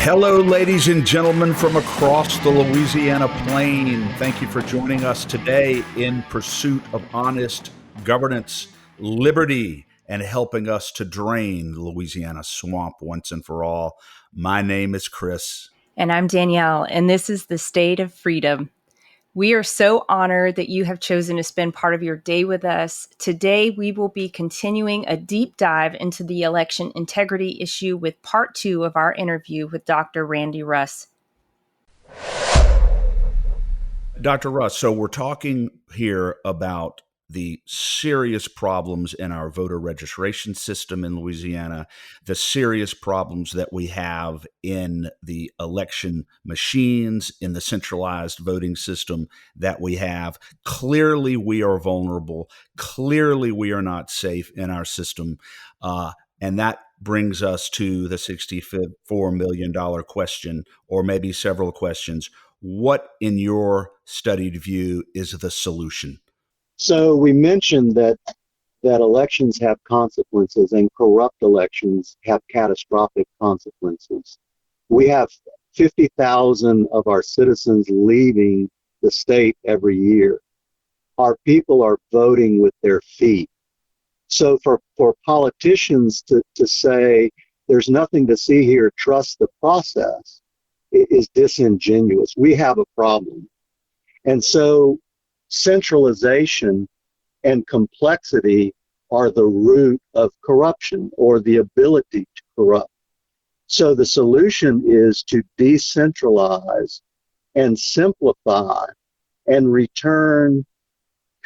Hello, ladies and gentlemen from across the Louisiana plain. Thank you for joining us today in pursuit of honest governance, liberty, and helping us to drain the Louisiana swamp once and for all. My name is Chris. And I'm Danielle, and this is the State of Freedom. We are so honored that you have chosen to spend part of your day with us. Today, we will be continuing a deep dive into the election integrity issue with part 2 of our interview with Dr. Randy Russ. Dr. Russ, so we're talking here about the serious problems in our voter registration system in Louisiana, the serious problems that we have in the election machines, in the centralized voting system that we have. Clearly, we are vulnerable. Clearly, we are not safe in our system. And that brings us to the $64 million question, or maybe several questions. What, in your studied view, is the solution? So we mentioned that elections have consequences and corrupt elections have catastrophic consequences. We have 50,000 of our citizens leaving the state every year. Our people are voting with their feet. So for politicians to say there's nothing to see here, trust the process, is disingenuous. We have a problem. And so centralization and complexity are the root of corruption, or the ability to corrupt. So the solution is to decentralize and simplify and return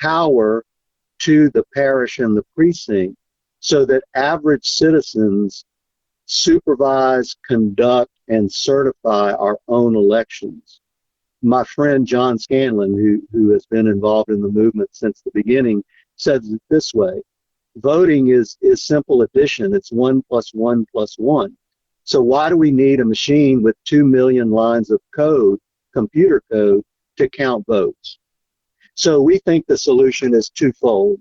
power to the parish and the precinct so that average citizens supervise, conduct, and certify our own elections. My friend John Scanlon, who has been involved in the movement since the beginning, says it this way: voting is simple addition. It's 1 + 1 + 1. So why do we need a machine with 2 million lines of code, computer code, to count votes? So we think the solution is twofold.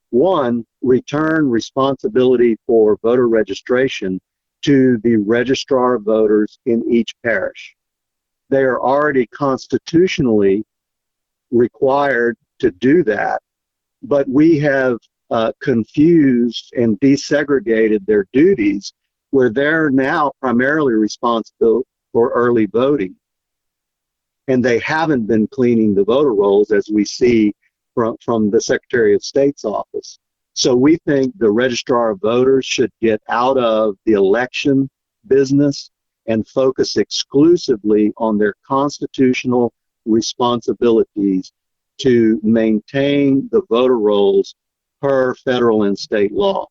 One, return responsibility for voter registration to the Registrar of Voters in each parish. They are already constitutionally required to do that, but we have confused and desegregated their duties, where they're now primarily responsible for early voting. And they haven't been cleaning the voter rolls, as we see from the Secretary of State's office. So we think the Registrar of Voters should get out of the election business and focus exclusively on their constitutional responsibilities to maintain the voter rolls per federal and state law.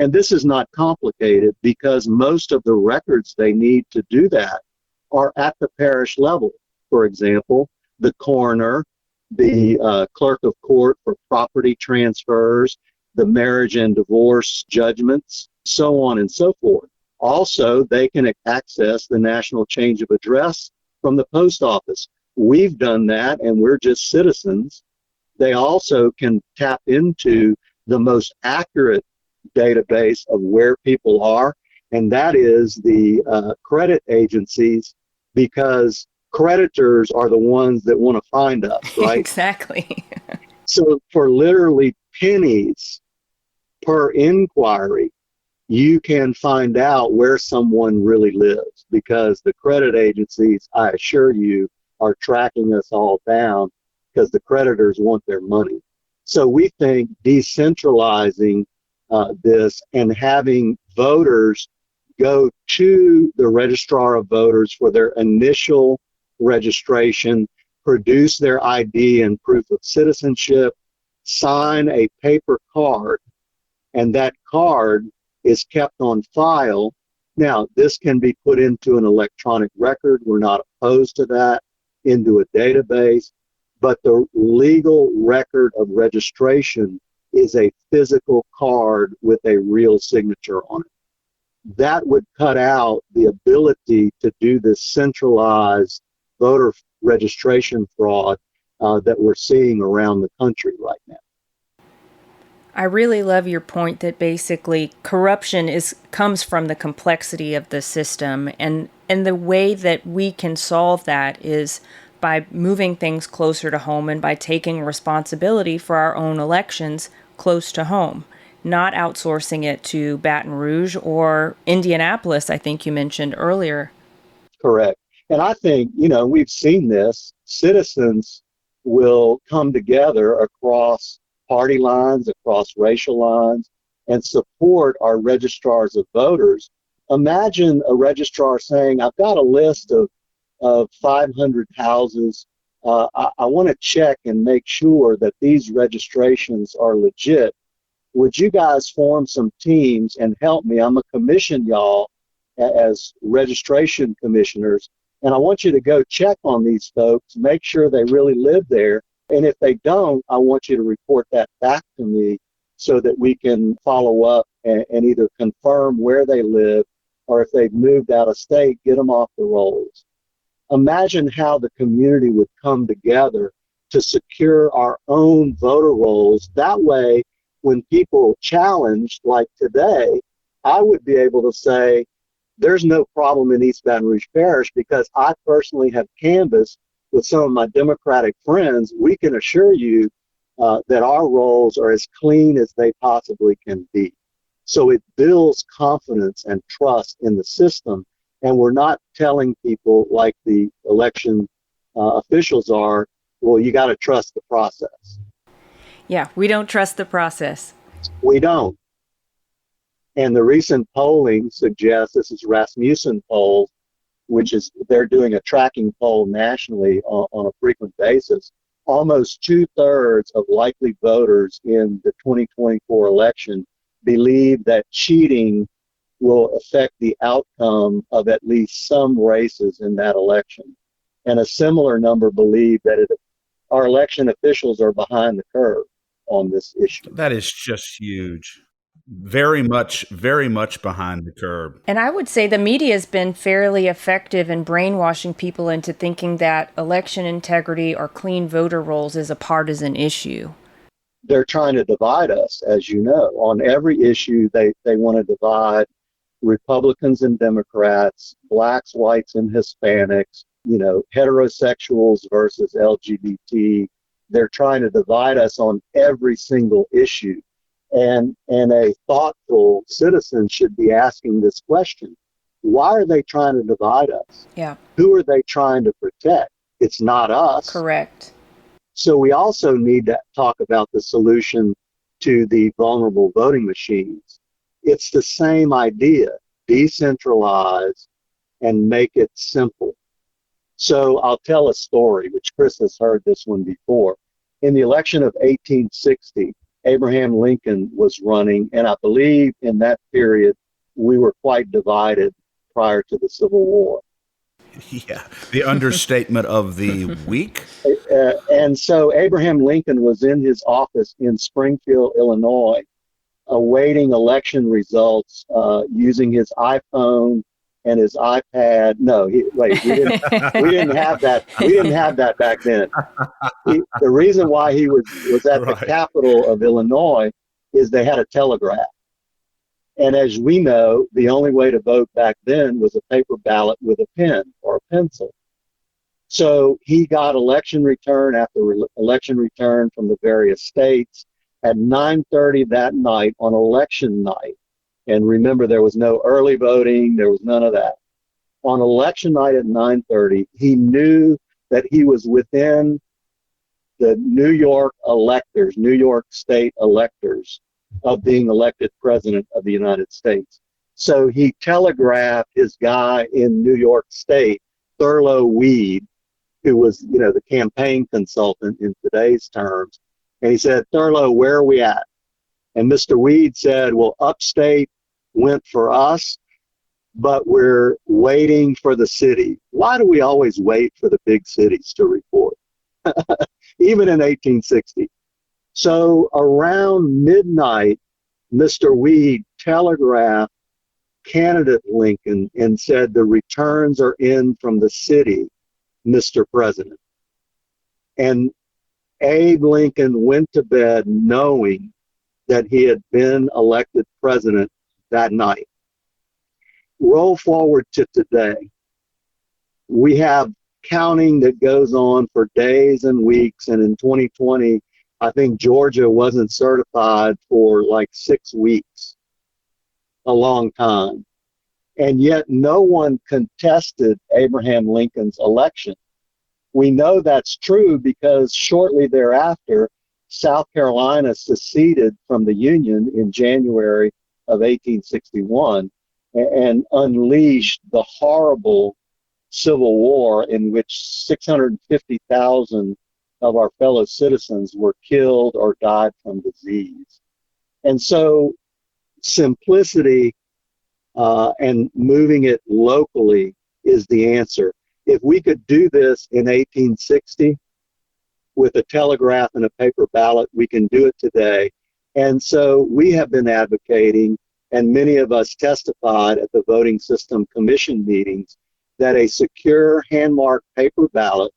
And this is not complicated, because most of the records they need to do that are at the parish level. For example, the coroner, the clerk of court for property transfers, the marriage and divorce judgments, so on and so forth. Also, they can access the national change of address from the post office. We've done that, and we're just citizens. They also can tap into the most accurate database of where people are, and that is the credit agencies, because creditors are the ones that want to find us, right? Exactly. So for literally pennies per inquiry, you can find out where someone really lives, because the credit agencies, I assure you, are tracking us all down, because the creditors want their money. So we think decentralizing this and having voters go to the Registrar of Voters for their initial registration, produce their ID and proof of citizenship, sign a paper card, and that card is kept on file. Now, this can be put into an electronic record. We're not opposed to that, into a database. But the legal record of registration is a physical card with a real signature on it. That would cut out the ability to do this centralized voter registration fraud that we're seeing around the country right now. I really love your point that basically corruption comes from the complexity of the system, and the way that we can solve that is by moving things closer to home and by taking responsibility for our own elections close to home, not outsourcing it to Baton Rouge or Indianapolis, I think you mentioned earlier. Correct. And I think, we've seen this. Citizens will come together across party lines, across racial lines, and support our registrars of voters. Imagine a registrar saying, I've got a list of 500 houses. I want to check and make sure that these registrations are legit. Would you guys form some teams and help me? I'm going to commission y'all as registration commissioners, and I want you to go check on these folks, make sure they really live there. And if they don't, I want you to report that back to me so that we can follow up and either confirm where they live, or if they've moved out of state, get them off the rolls. Imagine how the community would come together to secure our own voter rolls. That way, when people challenge, like today, I would be able to say, there's no problem in East Baton Rouge Parish because I personally have canvassed with some of my Democratic friends. We can assure you that our rolls are as clean as they possibly can be. So it builds confidence and trust in the system. And we're not telling people like the election officials are, well, you got to trust the process. Yeah, we don't trust the process. We don't. And the recent polling suggests, this is Rasmussen poll, which is, they're doing a tracking poll nationally on a frequent basis. Almost 2/3 of likely voters in the 2024 election believe that cheating will affect the outcome of at least some races in that election. And a similar number believe that our election officials are behind the curve on this issue. That is just huge. Very much behind the curve. And I would say the media has been fairly effective in brainwashing people into thinking that election integrity or clean voter rolls is a partisan issue. They're trying to divide us, as you know. On every issue, they want to divide Republicans and Democrats, blacks, whites, and Hispanics, heterosexuals versus LGBT. They're trying to divide us on every single issue. And a thoughtful citizen should be asking this question. Why are they trying to divide us? Yeah. Who are they trying to protect? It's not us. Correct. So we also need to talk about the solution to the vulnerable voting machines. It's the same idea, decentralize and make it simple. So I'll tell a story, which Chris has heard this one before. In the election of 1860, Abraham Lincoln was running, and I believe in that period we were quite divided prior to the Civil War. Yeah, the understatement of the week. And so Abraham Lincoln was in his office in Springfield, Illinois, awaiting election results using his iPhone and his iPad. No, we didn't have that. We didn't have that back then. The reason why he was at the capital of Illinois is they had a telegraph. And as we know, the only way to vote back then was a paper ballot with a pen or a pencil. So he got election return after election return from the various states at 9:30 that night on election night. And remember, there was no early voting. There was none of that. On election night at 9:30, he knew that he was within the New York electors, New York state electors, of being elected president of the United States. So he telegraphed his guy in New York State, Thurlow Weed, who was, the campaign consultant in today's terms. And he said, Thurlow, where are we at? And Mr. Weed said, well, upstate went for us, but we're waiting for the city. Why do we always wait for the big cities to report? Even in 1860. So around midnight, Mr. Weed telegraphed candidate Lincoln and said, the returns are in from the city, Mr. President. And Abe Lincoln went to bed knowing that he had been elected president that night. Roll forward to today. We have counting that goes on for days and weeks. And in 2020, I think Georgia wasn't certified for like 6 weeks, a long time. And yet no one contested Abraham Lincoln's election. We know that's true because shortly thereafter, South Carolina seceded from the Union in January of 1861 and unleashed the horrible Civil War in which 650,000 of our fellow citizens were killed or died from disease. And so simplicity and moving it locally is the answer. If we could do this in 1860 with a telegraph and a paper ballot, we can do it today. And so we have been advocating, and many of us testified at the Voting System Commission meetings, that a secure hand-marked paper ballot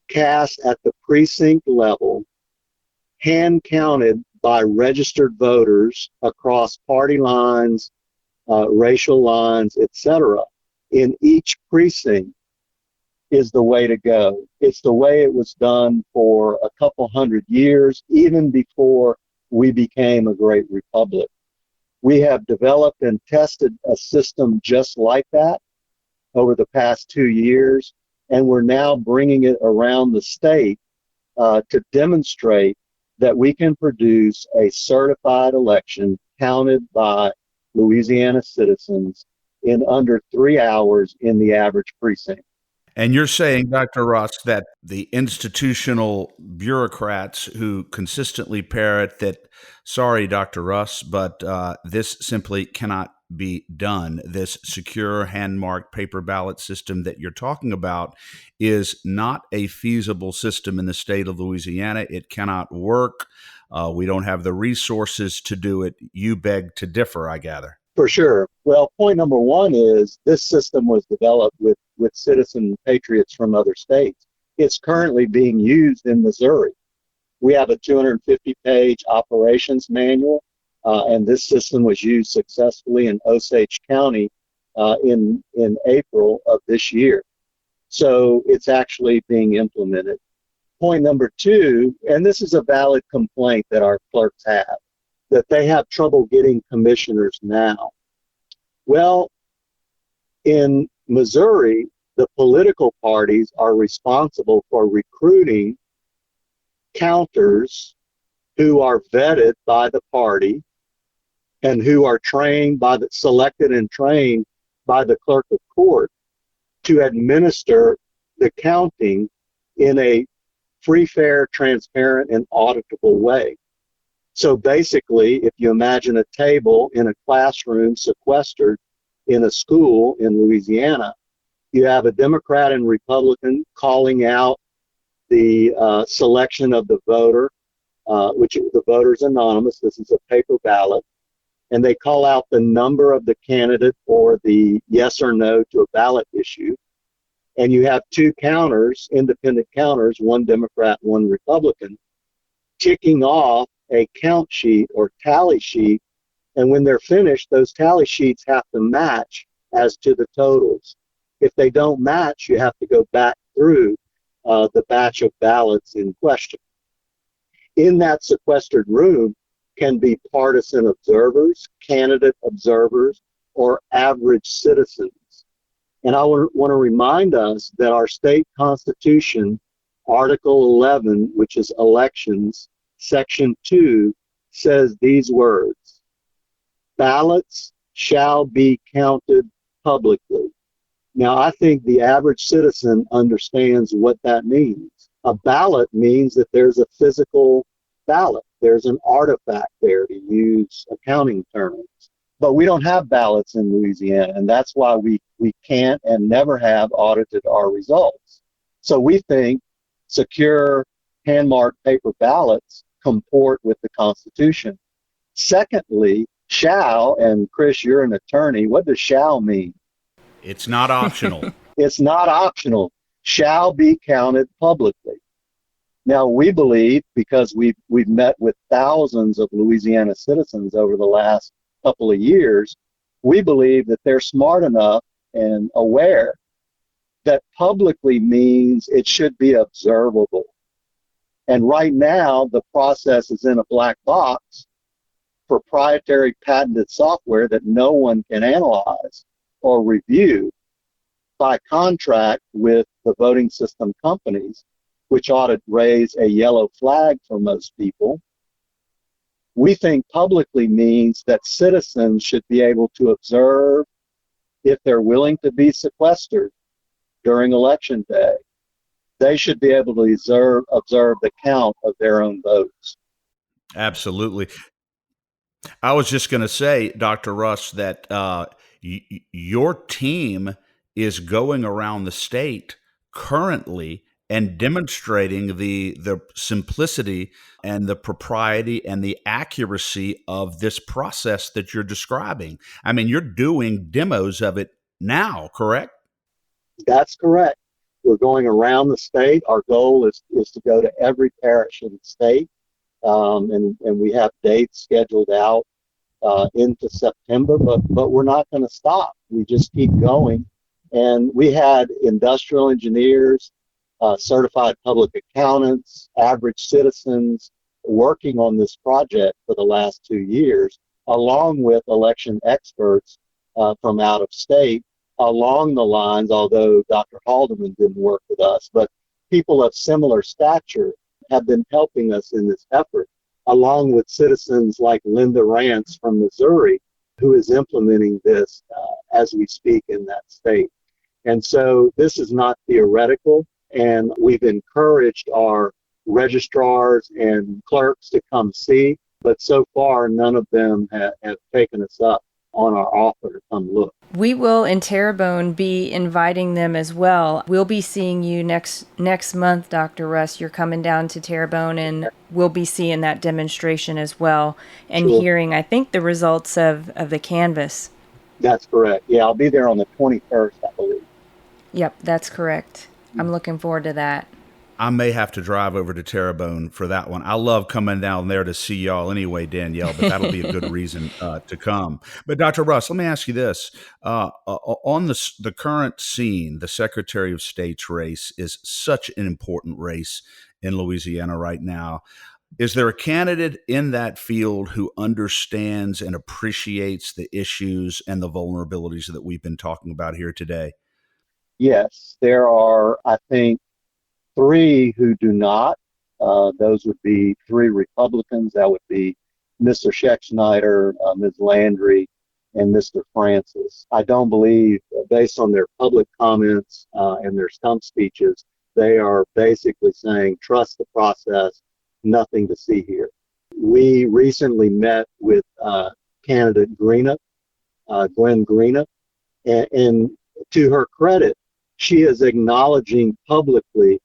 cast at the precinct level, hand-counted by registered voters across party lines, racial lines, etc., in each precinct is the way to go. It's the way it was done for a couple hundred years, even before we became a great republic. We have developed and tested a system just like that over the past 2 years, and we're now bringing it around the state to demonstrate that we can produce a certified election counted by Louisiana citizens in under 3 hours in the average precinct. And you're saying, Dr. Russ, that the institutional bureaucrats who consistently parrot that, sorry, Dr. Russ, but this simply cannot be done. This secure hand-marked paper ballot system that you're talking about is not a feasible system in the state of Louisiana. It cannot work. We don't have the resources to do it. You beg to differ, I gather. For sure. Well, point number one is this system was developed with citizen patriots from other states. It's currently being used in Missouri. We have a 250-page operations manual, and this system was used successfully in Osage County in April of this year. So it's actually being implemented. Point number two, and this is a valid complaint that our clerks have, that they have trouble getting commissioners now. Well, in Missouri, the political parties are responsible for recruiting counters who are vetted by the party and who are selected and trained by the clerk of court to administer the counting in a free, fair, transparent, and auditable way. So basically, if you imagine a table in a classroom sequestered in a school in Louisiana, you have a Democrat and Republican calling out the selection of the voter, which the voter is anonymous. This is a paper ballot. And they call out the number of the candidate or the yes or no to a ballot issue. And you have two counters, independent counters, one Democrat, one Republican, ticking off a count sheet or tally sheet, and when they're finished, those tally sheets have to match as to the totals. If they don't match, you have to go back through the batch of ballots in question. In that sequestered room can be partisan observers, candidate observers, or average citizens. And I want to remind us that our state constitution, Article 11, which is elections, Section 2 says these words: ballots shall be counted publicly. Now, I think the average citizen understands what that means. A ballot means that there's a physical ballot. There's an artifact there, to use accounting terms. But we don't have ballots in Louisiana, and that's why we can't and never have audited our results. So we think secure hand-marked paper ballots comport with the Constitution. Secondly, shall, and Chris, you're an attorney, what does shall mean? It's not optional. It's not optional. Shall be counted publicly. Now we believe, because we've met with thousands of Louisiana citizens over the last couple of years, we believe that they're smart enough and aware that publicly means it should be observable. And right now, the process is in a black box, proprietary patented software that no one can analyze or review by contract with the voting system companies, which ought to raise a yellow flag for most people. We think publicly means that citizens should be able to observe if they're willing to be sequestered during election day. They should be able to observe the count of their own votes. Absolutely. I was just going to say, Dr. Russ, that your team is going around the state currently and demonstrating the simplicity and the propriety and the accuracy of this process that you're describing. I mean, you're doing demos of it now, correct? That's correct. We're going around the state. Our goal is to go to every parish in the state, and we have dates scheduled out into September, but we're not going to stop. We just keep going. And we had industrial engineers, certified public accountants, average citizens working on this project for the last 2 years, along with election experts from out of state, along the lines, although Dr. Haldeman didn't work with us, but people of similar stature have been helping us in this effort, along with citizens like Linda Rance from Missouri, who is implementing this as we speak in that state. And so this is not theoretical, and we've encouraged our registrars and clerks to come see, but so far none of them have taken us up on our offer to come look. We will in Terrebonne be inviting them as well. We'll be seeing you next month, Dr. Russ. You're coming down to Terrebonne, and we'll be seeing that demonstration as well and Sure. hearing, I think, the results of the canvas. That's correct. Yeah, I'll be there on the 21st, I believe. Yep, that's correct. I'm looking forward to that. I may have to drive over to Terrebonne for that one. I love coming down there to see y'all anyway, Danielle, but that'll be a good reason to come. But Dr. Russ, let me ask you this. On the current scene, the Secretary of State's race is such an important race in Louisiana right now. Is there a candidate in that field who understands and appreciates the issues and the vulnerabilities that we've been talking about here today? Yes, there are, I think, three who do not. Those would be three Republicans. That would be Mr. Schexnayder, Ms. Landry, and Mr. Francis. I don't believe, based on their public comments and their stump speeches, they are basically saying, trust the process, nothing to see here. We recently met with candidate Greenup, Gwen Greenup, and to her credit, she is acknowledging publicly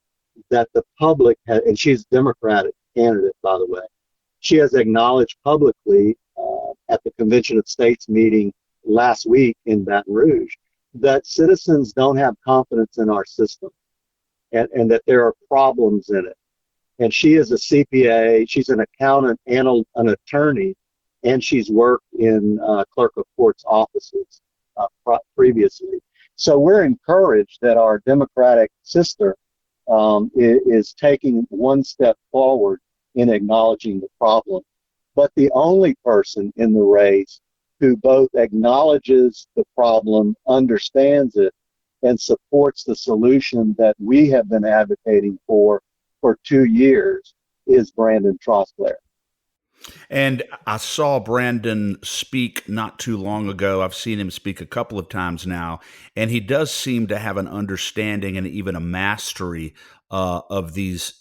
that the public, and she's a Democratic candidate, by the way, she has acknowledged publicly at the Convention of States meeting last week in Baton Rouge that citizens don't have confidence in our system and that there are problems in it. And she is a CPA, she's an accountant and an attorney, and she's worked in clerk of courts offices previously. So we're encouraged that our Democratic sister is taking one step forward in acknowledging the problem. But the only person in the race who both acknowledges the problem, understands it, and supports the solution that we have been advocating for 2 years is Brandon Trosclair. And I saw Brandon speak not too long ago. I've seen him speak a couple of times now, and he does seem to have an understanding and even a mastery of these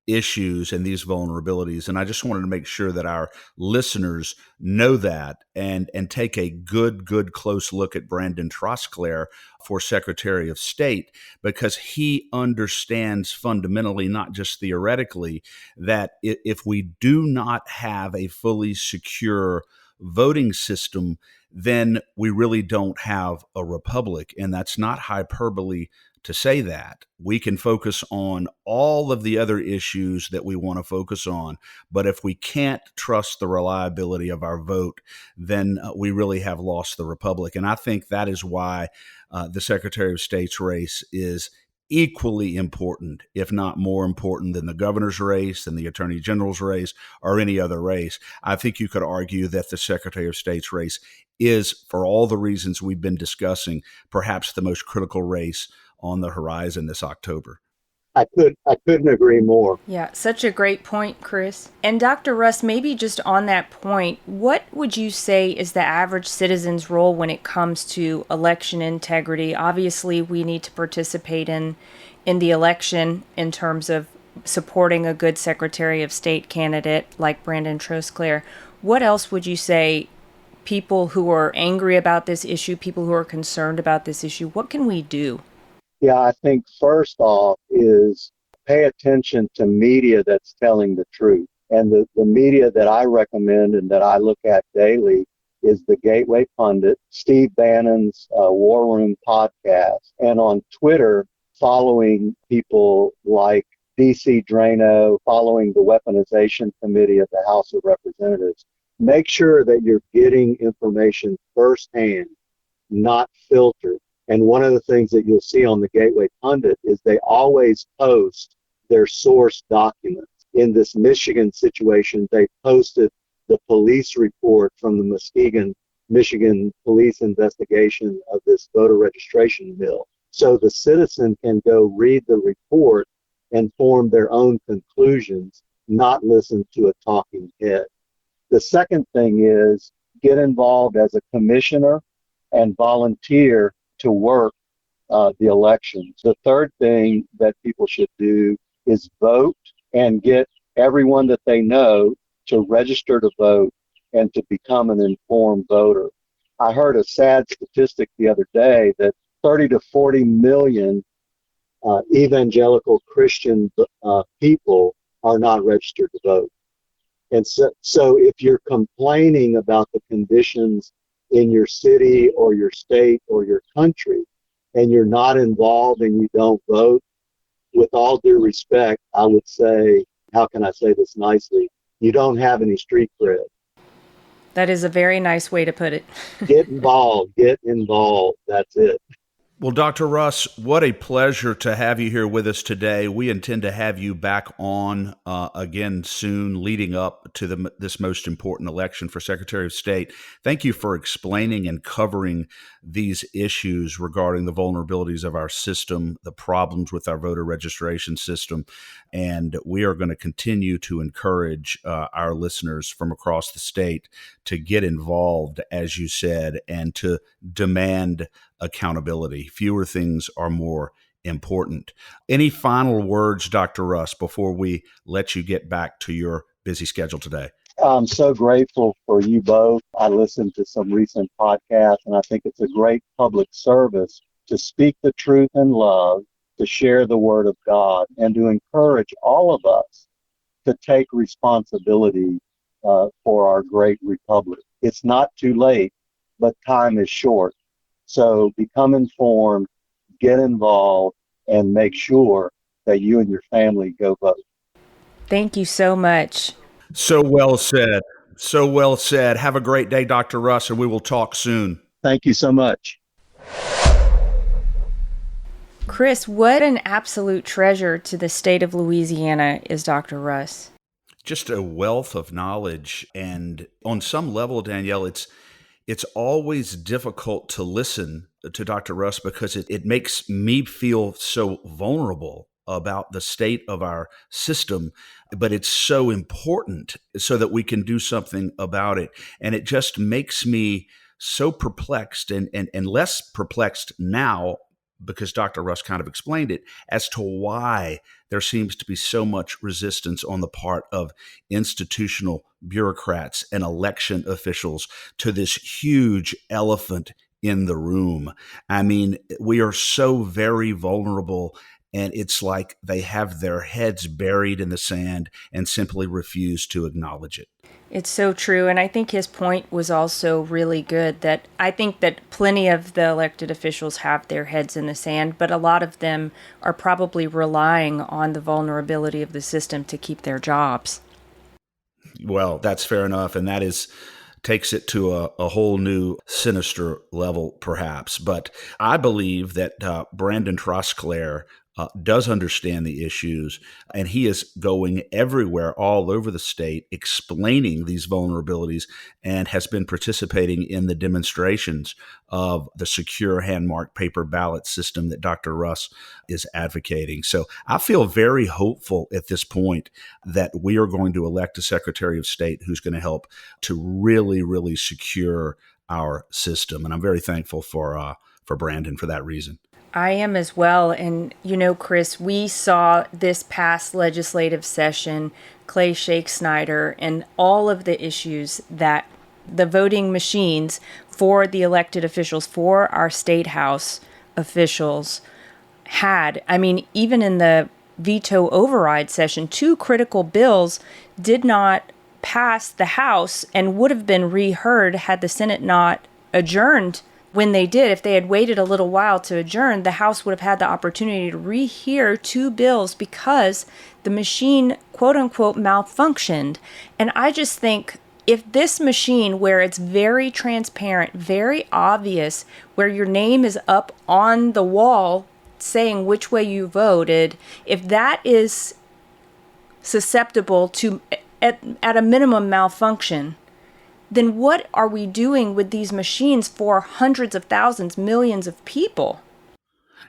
issues and these vulnerabilities. And I just wanted to make sure that our listeners know that and take a good close look at Brandon Trosclair for Secretary of State, because he understands fundamentally, not just theoretically, that if we do not have a fully secure voting system, then we really don't have a republic. And that's not hyperbole to say that. We can focus on all of the other issues that we want to focus on. But if we can't trust the reliability of our vote, then we really have lost the republic. And I think that is why the Secretary of State's race is equally important, if not more important, than the governor's race, than the attorney general's race, or any other race. I think you could argue that the Secretary of State's race is, for all the reasons we've been discussing, perhaps the most critical race on the horizon this October. I couldn't agree more. Yeah, such a great point, Chris. And Dr. Russ, maybe just on that point, what would you say is the average citizen's role when it comes to election integrity? Obviously, we need to participate in the election in terms of supporting a good Secretary of State candidate like Brandon Trosclair. What else would you say people who are angry about this issue, people who are concerned about this issue, what can we do? Yeah, I think first off is pay attention to media that's telling the truth. And the media that I recommend and that I look at daily is the Gateway Pundit, Steve Bannon's War Room podcast, and on Twitter, following people like DC Drano, following the Weaponization Committee of the House of Representatives. Make sure that you're getting information firsthand, not filtered. And one of the things that you'll see on the Gateway Pundit is they always post their source documents. In this Michigan situation, they posted the police report from the Muskegon, Michigan police investigation of this voter registration bill. So the citizen can go read the report and form their own conclusions, not listen to a talking head. The second thing is get involved as a commissioner and volunteer to work the elections. The third thing that people should do is vote and get everyone that they know to register to vote and to become an informed voter. I heard a sad statistic the other day that 30 to 40 million evangelical Christian people are not registered to vote. And so if you're complaining about the conditions in your city or your state or your country, and you're not involved and you don't vote, with all due respect, I would say, how can I say this nicely? You don't have any street cred. That is a very nice way to put it. Get involved. Get involved. That's it. Well, Dr. Russ, what a pleasure to have you here with us today. We intend to have you back on again soon, leading up to this most important election for Secretary of State. Thank you for explaining and covering these issues regarding the vulnerabilities of our system, the problems with our voter registration system. And we are going to continue to encourage our listeners from across the state to get involved, as you said, and to demand accountability. Fewer things are more important. Any final words, Dr. Russ, before we let you get back to your busy schedule today? I'm so grateful for you both. I listened to some recent podcasts, and I think it's a great public service to speak the truth in love, to share the word of God, and to encourage all of us to take responsibility for our great republic. It's not too late, but time is short. So become informed, get involved, and make sure that you and your family go vote. Thank you so much. So well said. So well said. Have a great day, Dr. Russ, and we will talk soon. Thank you so much. Chris, what an absolute treasure to the state of Louisiana is Dr. Russ. Just a wealth of knowledge. And on some level, Danielle, it's always difficult to listen to Dr. Russ because it makes me feel so vulnerable about the state of our system, but it's so important so that we can do something about it. And it just makes me so perplexed and less perplexed now because Dr. Russ kind of explained it as to why there seems to be so much resistance on the part of institutional bureaucrats and election officials to this huge elephant in the room. I mean, we are so very vulnerable, and it's like they have their heads buried in the sand and simply refuse to acknowledge it. It's so true. And I think his point was also really good, that I think that plenty of the elected officials have their heads in the sand, but a lot of them are probably relying on the vulnerability of the system to keep their jobs. Well, that's fair enough. And that is takes it to a whole new sinister level, perhaps. But I believe that Brandon Trosclair does understand the issues, and he is going everywhere, all over the state, explaining these vulnerabilities, and has been participating in the demonstrations of the secure hand-marked paper ballot system that Dr. Russ is advocating. So I feel very hopeful at this point that we are going to elect a Secretary of State who's going to help to really, really secure our system. And I'm very thankful for Brandon for that reason. I am as well. And, Chris, we saw this past legislative session, Clay Shake Snyder, and all of the issues that the voting machines for the elected officials, for our state house officials, had. I mean, even in the veto override session, 2 critical bills did not pass the House and would have been reheard had the Senate not adjourned. When they did, if they had waited a little while to adjourn, the House would have had the opportunity to rehear 2 bills because the machine, quote unquote, malfunctioned. And I just think, if this machine, where it's very transparent, very obvious, where your name is up on the wall saying which way you voted, if that is susceptible to, at a minimum, malfunction, then what are we doing with these machines for hundreds of thousands, millions of people?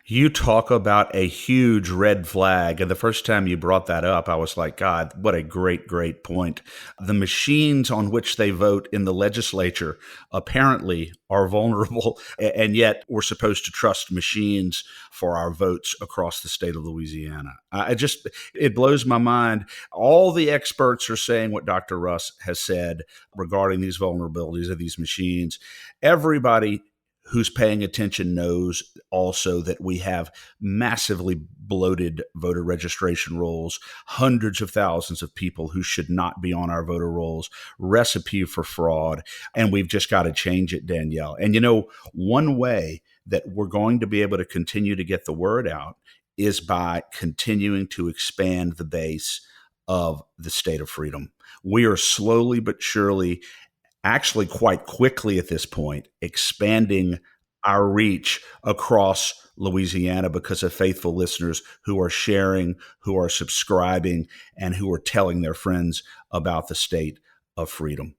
You talk about a huge red flag. And the first time you brought that up, I was like, God, what a great, great point. The machines on which they vote in the legislature apparently are vulnerable. And yet we're supposed to trust machines for our votes across the state of Louisiana. It blows my mind. All the experts are saying what Dr. Russ has said regarding these vulnerabilities of these machines. Everybody who's paying attention knows also that we have massively bloated voter registration rolls, hundreds of thousands of people who should not be on our voter rolls, recipe for fraud, and we've just got to change it, Danielle. And one way that we're going to be able to continue to get the word out is by continuing to expand the base of the state of freedom. We are slowly but surely, actually quite quickly at this point, expanding our reach across Louisiana because of faithful listeners who are sharing, who are subscribing, and who are telling their friends about the state of freedom.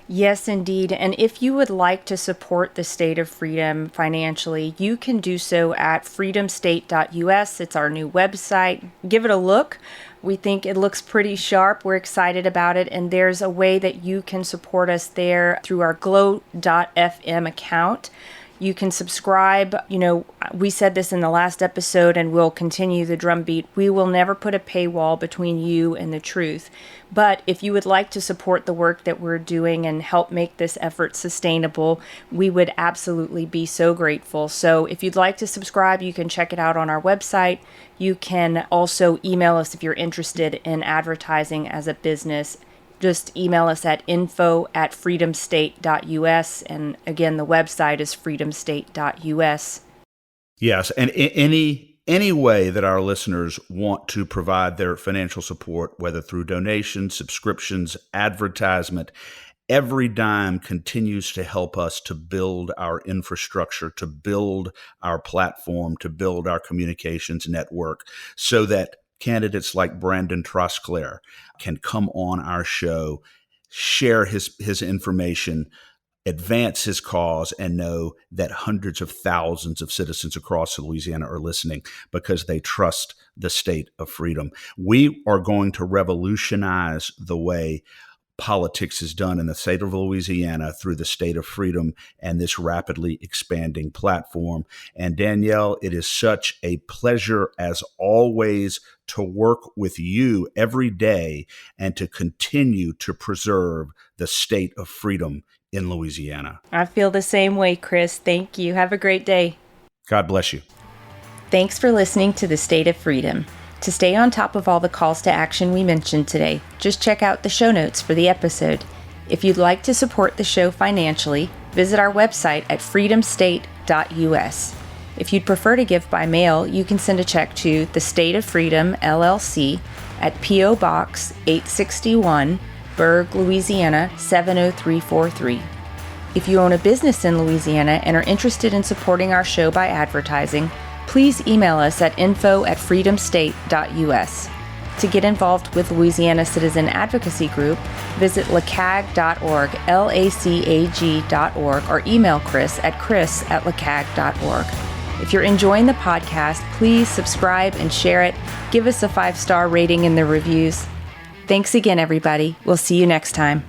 Yes, indeed. And if you would like to support the State of Freedom financially, you can do so at freedomstate.us. It's our new website. Give it a look. We think it looks pretty sharp. We're excited about it. And there's a way that you can support us there through our glow.fm account. You can subscribe. We said this in the last episode, and we'll continue the drumbeat. We will never put a paywall between you and the truth. But if you would like to support the work that we're doing and help make this effort sustainable, we would absolutely be so grateful. So if you'd like to subscribe, you can check it out on our website. You can also email us if you're interested in advertising as a business. Just email us at info@freedomstate.us. And again, the website is freedomstate.us. Yes, and any way that our listeners want to provide their financial support, whether through donations, subscriptions, advertisement, every dime continues to help us to build our infrastructure, to build our platform, to build our communications network, so that candidates like Brandon Trosclair can come on our show, share his information, advance his cause, and know that hundreds of thousands of citizens across Louisiana are listening because they trust the state of freedom. We are going to revolutionize the way politics is done in the state of Louisiana through the state of freedom and this rapidly expanding platform. And Danielle, it is such a pleasure as always to work with you every day and to continue to preserve the state of freedom in Louisiana. I feel the same way, Chris. Thank you. Have a great day. God bless you. Thanks for listening to The State of Freedom. To stay on top of all the calls to action we mentioned today, just check out the show notes for the episode. If you'd like to support the show financially, visit our website at freedomstate.us. If you'd prefer to give by mail, you can send a check to the State of Freedom, LLC, at P.O. Box 861, Berg, Louisiana 70343. If you own a business in Louisiana and are interested in supporting our show by advertising, please email us at info@freedomstate.us. To get involved with Louisiana Citizen Advocacy Group, visit lacag.org, LACAG.org, or email Chris at chris@lacag.org. If you're enjoying the podcast, please subscribe and share it. Give us a 5-star rating in the reviews. Thanks again, everybody. We'll see you next time.